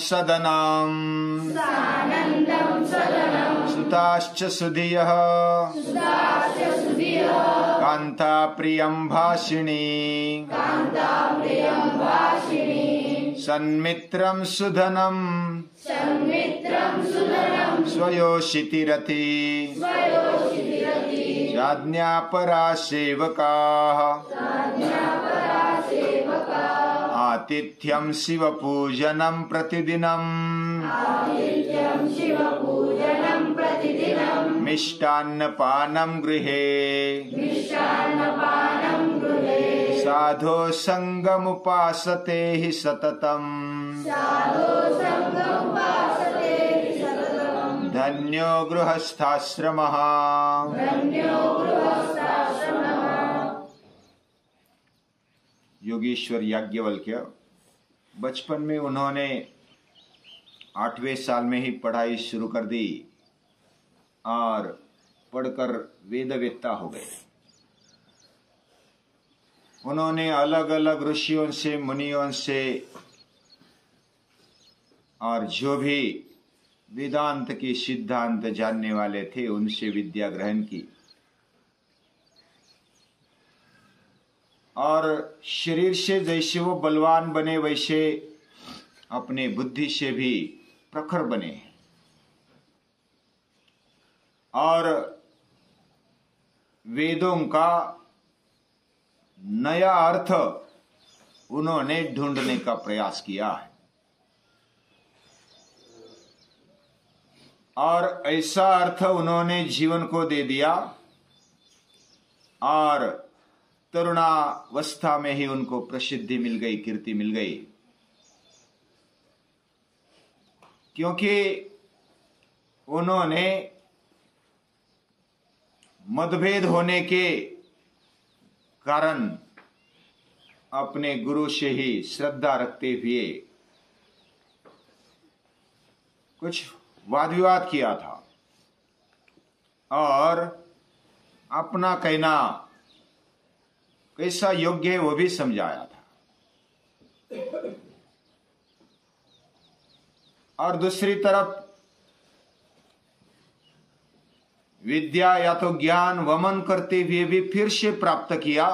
सदनम् सुताश्च सुधियः कान्ता प्रियं भाषिणी सन्मित्रं सुधनं स्वयोषितिरति राज्ञापरा सेवकाः आतिथ्यं शिवपूजनं प्रतिदिनं मिष्टान्नपानं गृहे साधो संगमुपासते हि सततम् धन्यो गृहस्थाश्रमः। योगेश्वर याज्ञवल्क्य बचपन में उन्होंने 8वें साल में ही पढ़ाई शुरू कर दी और पढ़कर वेदवेत्ता हो गए। उन्होंने अलग अलग ऋषियों से, मुनियों से और जो भी वेदांत की सिद्धांत जानने वाले थे उनसे विद्या ग्रहण की और शरीर से जैसे वो बलवान बने वैसे अपने बुद्धि से भी प्रखर बने और वेदों का नया अर्थ उन्होंने ढूंढने का प्रयास किया है और ऐसा अर्थ उन्होंने जीवन को दे दिया और तरुणावस्था में ही उनको प्रसिद्धि मिल गई, कीर्ति मिल गई, क्योंकि उन्होंने मतभेद होने के कारण अपने गुरु से ही श्रद्धा रखते हुए कुछ वाद विवाद किया था और अपना कहना कैसा योग्य है वो भी समझाया था और दूसरी तरफ विद्या या तो ज्ञान वमन करते हुए भी फिर से प्राप्त किया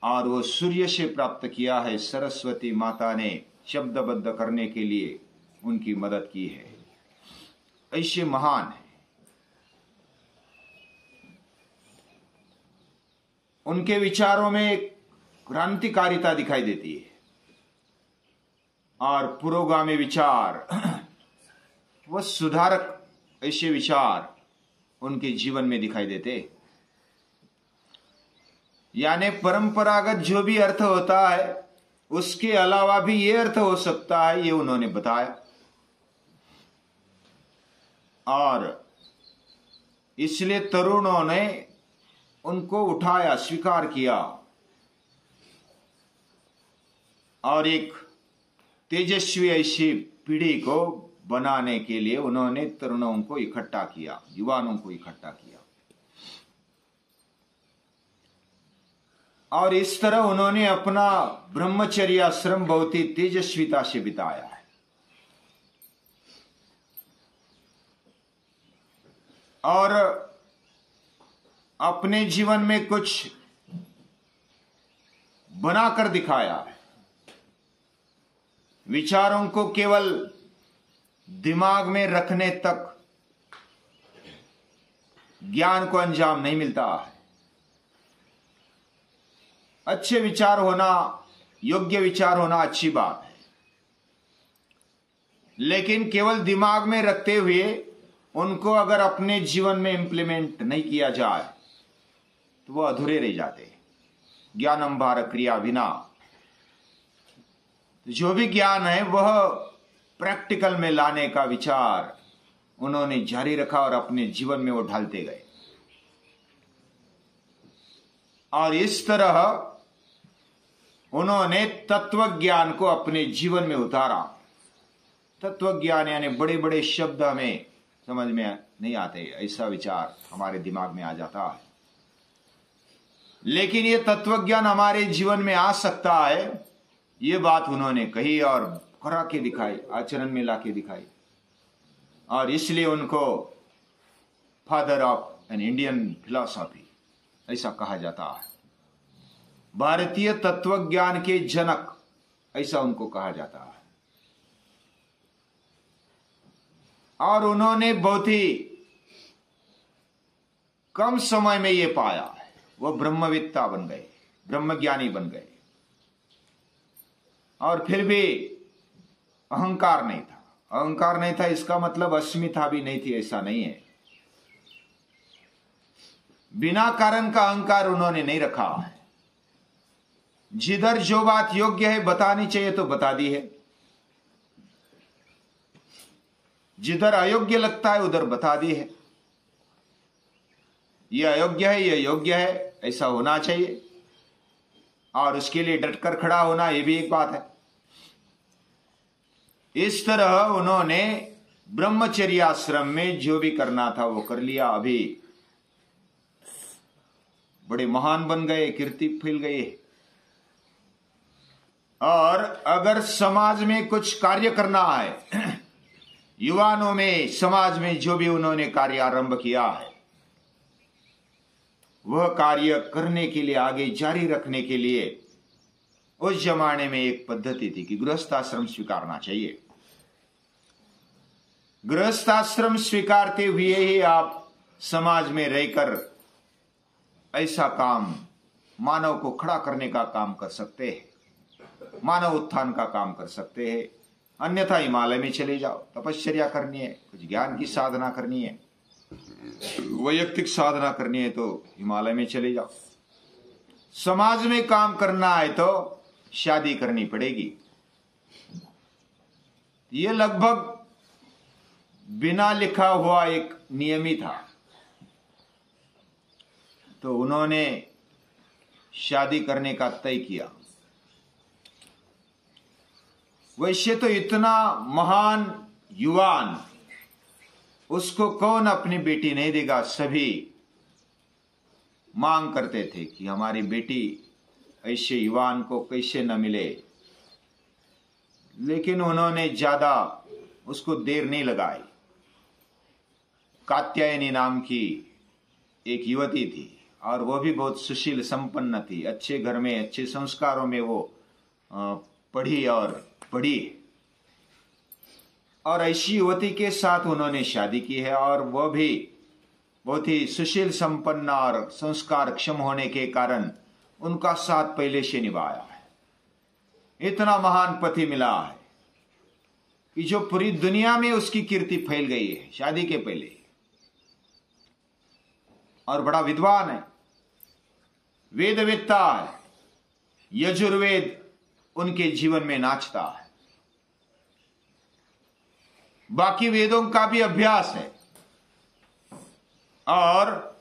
और वो सूर्य से प्राप्त किया है। सरस्वती माता ने शब्दबद्ध करने के लिए उनकी मदद की है। ऐसे महान है। उनके विचारों में एक क्रांतिकारिता दिखाई देती है और पुरोगामी विचार व सुधारक ऐसे विचार उनके जीवन में दिखाई देते। यानी परंपरागत जो भी अर्थ होता है उसके अलावा भी ये अर्थ हो सकता है, ये उन्होंने बताया और इसलिए तरुणों ने उनको उठाया, स्वीकार किया और एक तेजस्वी ऐसी पीढ़ी को बनाने के लिए उन्होंने तरुणों को इकट्ठा किया, युवाओं को इकट्ठा किया और इस तरह उन्होंने अपना ब्रह्मचर्य आश्रम बहुत ही तेजस्विता से बिताया है। और अपने जीवन में कुछ बनाकर दिखाया है। विचारों को केवल दिमाग में रखने तक ज्ञान को अंजाम नहीं मिलता है। अच्छे विचार होना, योग्य विचार होना अच्छी बात है, लेकिन केवल दिमाग में रखते हुए उनको अगर अपने जीवन में इंप्लीमेंट नहीं किया जाए तो वो अधूरे रह जाते। ज्ञानम भार क्रिया बिना, जो भी ज्ञान है वह प्रैक्टिकल में लाने का विचार उन्होंने जारी रखा और अपने जीवन में वो ढालते गए और इस तरह उन्होंने तत्व ज्ञान को अपने जीवन में उतारा। तत्व ज्ञान यानी बड़े बड़े शब्द हमें समझ में नहीं आते, ऐसा विचार हमारे दिमाग में आ जाता है, लेकिन ये तत्व ज्ञान हमारे जीवन में आ सकता है, ये बात उन्होंने कही और करा के दिखाई, आचरण में ला के दिखाई, और इसलिए उनको father of an Indian philosophy ऐसा कहा जाता है। भारतीय तत्वज्ञान के जनक ऐसा उनको कहा जाता है। और उन्होंने बहुत ही कम समय में ये पाया है, वो ब्रह्मविद्ता बन गए, ब्रह्मज्ञानी बन गए। और फिर भी अहंकार नहीं था। अहंकार नहीं था इसका मतलब अस्मिता भी नहीं थी, ऐसा नहीं है। बिना कारण का अहंकार उन्होंने नहीं रखा है। जिधर जो बात योग्य है बतानी चाहिए तो बता दी है, जिधर अयोग्य लगता है उधर बता दी है। यह अयोग्य है, यह योग्य है, ऐसा होना चाहिए, और उसके लिए डटकर खड़ा होना यह भी एक बात है। इस तरह उन्होंने ब्रह्मचर्य आश्रम में जो भी करना था वो कर लिया। अभी बड़े महान बन गए, कीर्ति फैल गई। और अगर समाज में कुछ कार्य करना है, युवाओं में, समाज में जो भी उन्होंने कार्य आरंभ किया है, वह कार्य करने के लिए, आगे जारी रखने के लिए उस जमाने में एक पद्धति थी कि गृहस्थाश्रम स्वीकारना चाहिए। गृहस्थाश्रम स्वीकारते हुए ही आप समाज में रहकर ऐसा काम, मानव को खड़ा करने का काम कर सकते हैं, मानव उत्थान का काम कर सकते हैं। अन्यथा हिमालय में चले जाओ, तपश्चर्या करनी है, कुछ ज्ञान की साधना करनी है, वैयक्तिक साधना करनी है तो हिमालय में चले जाओ। समाज में काम करना है तो शादी करनी पड़ेगी। यह लगभग बिना लिखा हुआ एक नियम ही था। तो उन्होंने शादी करने का तय किया। वैसे तो इतना महान युवान, उसको कौन अपनी बेटी नहीं देगा। सभी मांग करते थे कि हमारी बेटी ऐसे युवान को कैसे न मिले। लेकिन उन्होंने ज्यादा उसको देर नहीं लगाई। कात्यायनी नाम की एक युवती थी, और वो भी बहुत सुशील संपन्न थी। अच्छे घर में, अच्छे संस्कारों में वो पढ़ी और ऐसी युवती के साथ उन्होंने शादी की है। और वह भी बहुत ही सुशील संपन्न और संस्कार क्षम होने के कारण उनका साथ पहले से निभाया है। इतना महान पति मिला है कि जो पूरी दुनिया में उसकी कीर्ति फैल गई है शादी के पहले। और बड़ा विद्वान है, वेदवेत्ता है, यजुर्वेद उनके जीवन में नाचता है। बाकी वेदों का भी अभ्यास है, और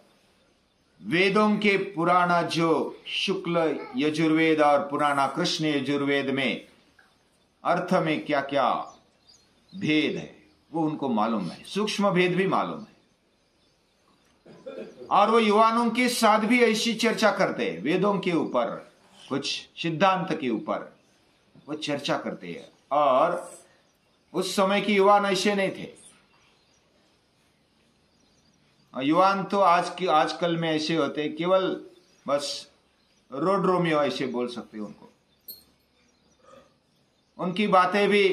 वेदों के पुराना जो शुक्ल यजुर्वेद और पुराना कृष्ण यजुर्वेद में अर्थ में क्या क्या भेद है वो उनको मालूम है, सूक्ष्म भेद भी मालूम है। और वो युवानों के साथ भी ऐसी चर्चा करते हैं, वेदों के ऊपर, कुछ सिद्धांत के ऊपर वो चर्चा करते हैं। और उस समय के युवान ऐसे नहीं थे। युवान तो आजकल में ऐसे होते, केवल बस रोड रोमियो ऐसे बोल सकते हैं उनको। उनकी बातें भी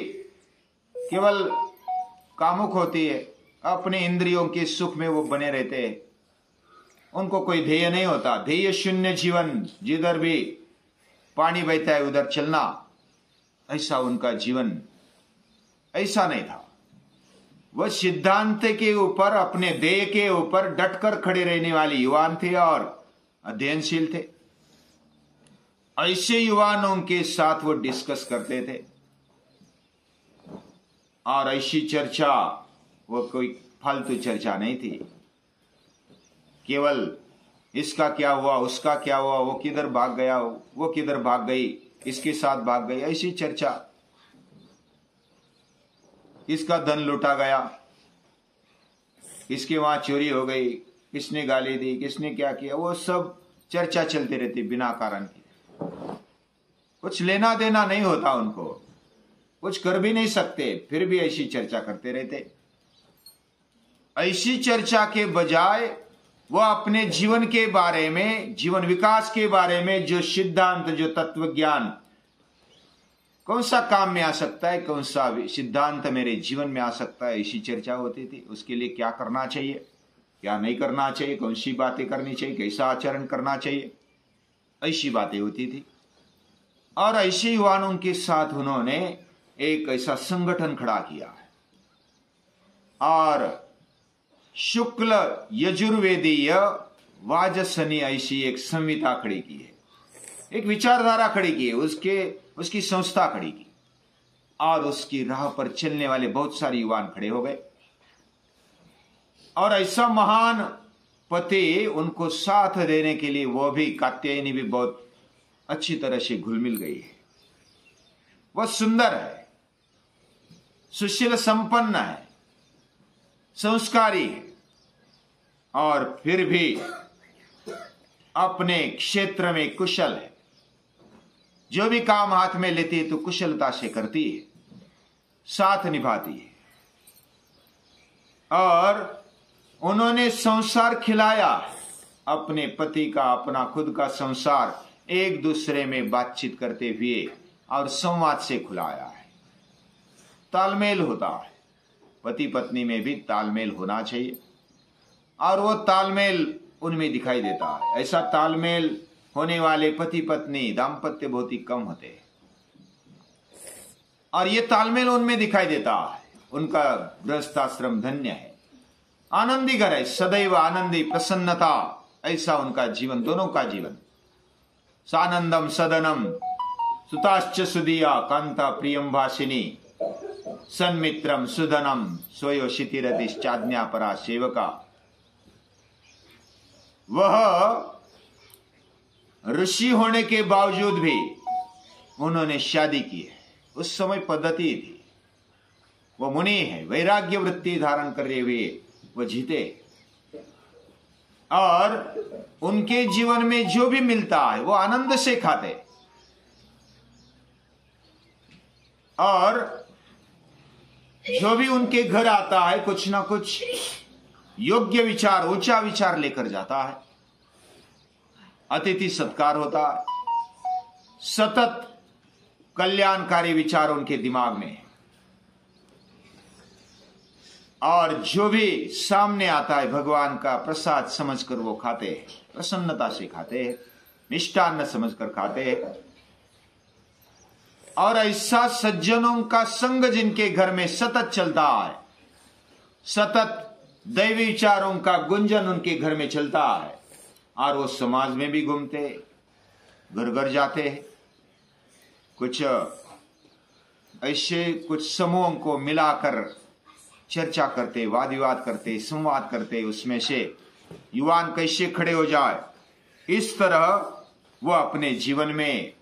केवल कामुक होती है, अपने इंद्रियों के सुख में वो बने रहते हैं। उनको कोई ध्येय नहीं होता, ध्येय शून्य जीवन, जिधर भी पानी बहता है उधर चलना, ऐसा उनका जीवन ऐसा नहीं था। वह सिद्धांत के ऊपर, अपने ध्येय के ऊपर डटकर खड़े रहने वाले युवान थे और अध्ययनशील थे। ऐसे युवानों के साथ वो डिस्कस करते थे, और ऐसी चर्चा वो कोई फालतू चर्चा नहीं थी। केवल इसका क्या हुआ, उसका क्या हुआ, वो किधर भाग गया, वो किधर भाग गई, इसके साथ भाग गई, ऐसी चर्चा। किसका धन लूटा गया, किसके वहां चोरी हो गई, किसने गाली दी, किसने क्या किया, वो सब चर्चा चलती रहती बिना कारण की। कुछ लेना देना नहीं होता उनको। कुछ कर भी नहीं सकते, फिर भी ऐसी चर्चा करते रहते। ऐसी चर्चा के बजाय वो अपने जीवन के बारे में, जीवन विकास के बारे में जो सिद्धांत, जो तत्व ज्ञान, कौन सा काम में आ सकता है, कौन सा सिद्धांत मेरे जीवन में आ सकता है, ऐसी चर्चा होती थी। उसके लिए क्या करना चाहिए, क्या नहीं करना चाहिए, कौन सी बातें करनी चाहिए, कैसा आचरण करना चाहिए, ऐसी बातें होती थी। और ऐसे युवाओं के साथ उन्होंने एक ऐसा संगठन खड़ा किया है और शुक्ल यजुर्वेदीय वाजसनी ऐसी एक संहिता खड़ी की है, एक विचारधारा खड़ी की है, उसकी संस्था खड़ी की, और उसकी राह पर चलने वाले बहुत सारे युवान खड़े हो गए। और ऐसा महान पति उनको साथ देने के लिए वो भी, कात्यायनी भी बहुत अच्छी तरह से घुल मिल गई है। वह सुंदर है, सुशील संपन्न है, संस्कारी है, और फिर भी अपने क्षेत्र में कुशल है। जो भी काम हाथ में लेती है तो कुशलता से करती है, साथ निभाती है। और उन्होंने संसार खिलाया, अपने पति का, अपना खुद का संसार एक दूसरे में बातचीत करते हुए और संवाद से खुलाया है। तालमेल होता है, पति पत्नी में भी तालमेल होना चाहिए, और वो तालमेल उनमें दिखाई देता है। ऐसा तालमेल होने वाले पति पत्नी दाम्पत्य बहुत ही कम होते हैं, और ये तालमेल उनमें दिखाई देता है। उनका गृहस्थाश्रम धन्य है, आनंदी घर है, सदैव आनंदी, प्रसन्नता, ऐसा उनका जीवन, दोनों का जीवन। सानंदम सदनम सुताश्च सुदिया कांता प्रियम भाषिनी सन्मित्रम सुधनम स्वयो क्षितिरतिश्चाज्ञा परा सेवका। वह ऋषि होने के बावजूद भी उन्होंने शादी की है। उस समय पद्धति थी, वो मुनि है, वैराग्य वृत्ति धारण कर रहे हुए वो जीते, और उनके जीवन में जो भी मिलता है वो आनंद से खाते, और जो भी उनके घर आता है कुछ ना कुछ योग्य विचार, ऊंचा विचार लेकर जाता है। अतिथि सत्कार होता है, सतत कल्याणकारी विचार उनके दिमाग में है, और जो भी सामने आता है भगवान का प्रसाद समझकर वो खाते हैं, प्रसन्नता से खाते हैं, मिष्टान्न समझकर खाते हैं। और ऐसा सज्जनों का संग जिनके घर में सतत चलता है, सतत दैवी विचारों का गुंजन उनके घर में चलता है, और वो समाज में भी घूमते, घर घर जाते हैं, कुछ ऐसे कुछ समूहों को मिलाकर चर्चा करते, वाद विवाद करते, संवाद करते, उसमें से युवान कैसे खड़े हो जाए, इस तरह वो अपने जीवन में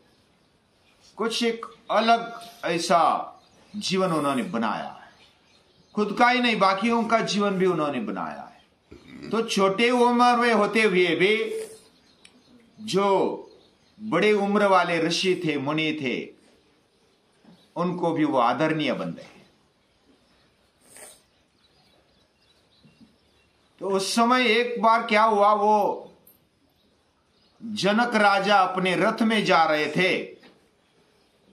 कुछ एक अलग ऐसा जीवन उन्होंने बनाया है। खुद का ही नहीं, बाकियों का जीवन भी उन्होंने बनाया है। तो छोटे उम्र में होते हुए भी जो बड़े उम्र वाले ऋषि थे, मुनि थे, उनको भी वो आदरणीय बन गए। तो उस समय एक बार क्या हुआ, वो जनक राजा अपने रथ में जा रहे थे,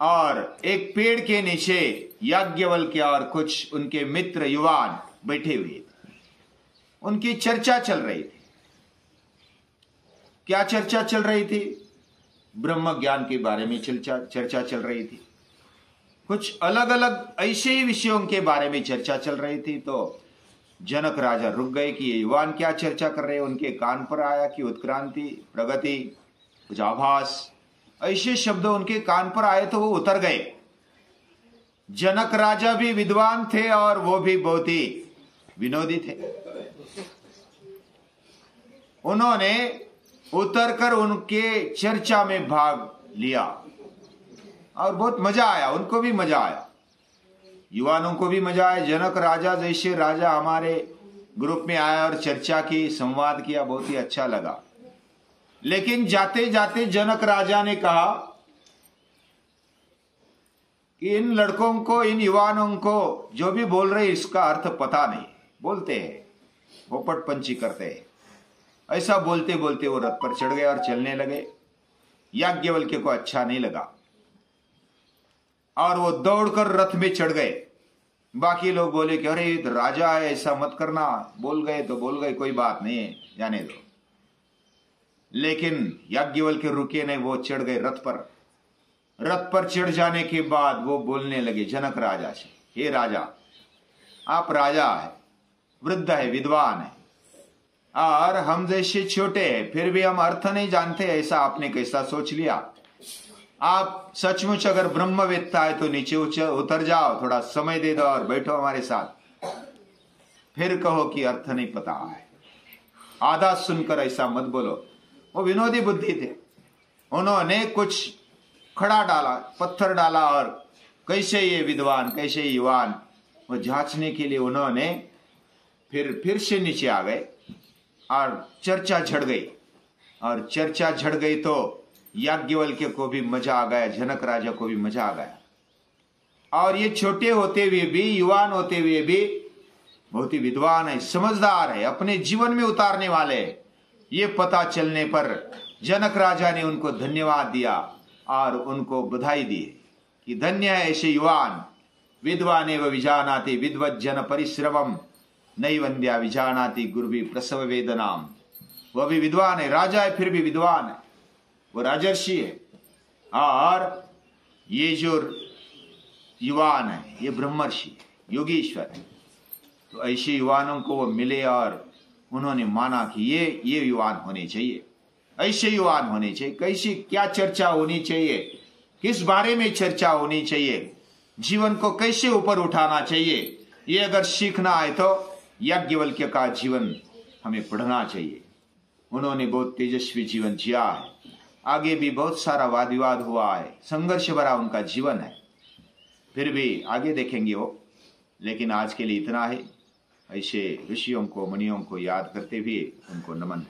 और एक पेड़ के नीचे याज्ञवल्क्य और कुछ उनके मित्र युवान बैठे हुए थे। उनकी चर्चा चल रही थी। क्या चर्चा चल रही थी? ब्रह्म ज्ञान के बारे में चर्चा चल रही थी। कुछ अलग अलग ऐसे ही विषयों के बारे में चर्चा चल रही थी। तो जनक राजा रुक गए कि ये युवान क्या चर्चा कर रहे हैं। उनके कान पर आया कि उत्क्रांति, प्रगति, कुछ आभास, ऐसे शब्द उनके कान पर आए तो वो उतर गए। जनक राजा भी विद्वान थे और वो भी बहुत ही विनोदी थे। उन्होंने उतरकर उनके चर्चा में भाग लिया और बहुत मजा आया। उनको भी मजा आया, युवानों को भी मजा आया। जनक राजा जैसे राजा हमारे ग्रुप में आया और चर्चा की, संवाद किया, बहुत ही अच्छा लगा। लेकिन जाते जाते जनक राजा ने कहा कि इन लड़कों को, इन युवानों को जो भी बोल रहे इसका अर्थ पता नहीं, बोलते हैं, पोपट पंची करते हैं। ऐसा बोलते बोलते वो रथ पर चढ़ गए और चलने लगे। याज्ञवल्क्य को अच्छा नहीं लगा और वो दौड़कर रथ में चढ़ गए। बाकी लोग बोले कि अरे तो राजा है, ऐसा मत करना, बोल गए तो बोल गए, कोई बात नहीं है, जाने दो। लेकिन याज्ञवल्क्य रुके नहीं, वो चढ़ गए रथ पर। रथ पर चढ़ जाने के बाद वो बोलने लगे जनक राजा से, हे राजा, आप राजा है, वृद्ध है, विद्वान है, और हम जैसे छोटे हैं, फिर भी हम अर्थ नहीं जानते, ऐसा आपने कैसा सोच लिया? आप सचमुच अगर ब्रह्मवेत्ता है तो नीचे उतर जाओ, थोड़ा समय दे दो और बैठो हमारे साथ, फिर कहो कि अर्थ नहीं पता है। आधा सुनकर ऐसा मत बोलो। वो विनोदी बुद्धि थे, उन्होंने कुछ खड़ा डाला, पत्थर डाला, और कैसे ये विद्वान, कैसे युवान, वो जांचने के लिए उन्होंने फिर से नीचे आ गए और चर्चा झड़ गई। और चर्चा झड़ गई तो याज्ञवल्क्य को भी मजा आ गया, जनक राजा को भी मजा आ गया। और ये छोटे होते हुए भी, युवान होते हुए भी बहुत ही विद्वान है, समझदार है, अपने जीवन में उतारने वाले। ये पता चलने पर जनक राजा ने उनको धन्यवाद दिया और उनको बधाई दी कि धन्य है ऐसे युवान, विद्वान एव विजानाति विद्वज्जन परिश्रमम नैवंद्या विजानाति गुरुवी प्रसव वेदनाम। वह भी विद्वान है, राजा है फिर भी विद्वान है, वो राजर्षि है। और ये जो युवान है ये ब्रह्मर्षि है, योगीश्वर है। तो ऐसे युवानों को वो मिले और उन्होंने माना कि ये युवान होने चाहिए, ऐसे युवान होने चाहिए। कैसी क्या चर्चा होनी चाहिए, किस बारे में चर्चा होनी चाहिए, जीवन को कैसे ऊपर उठाना चाहिए, ये अगर सीखना है तो याज्ञवल्क्य का जीवन हमें पढ़ना चाहिए। उन्होंने बहुत तेजस्वी जीवन जिया है, आगे भी बहुत सारा वाद विवाद हुआ है, संघर्ष भरा उनका जीवन है, फिर भी आगे देखेंगे वो। लेकिन आज के लिए इतना है। ऐसे ऋषियों को, मुनियों को याद करते हुए उनको नमन।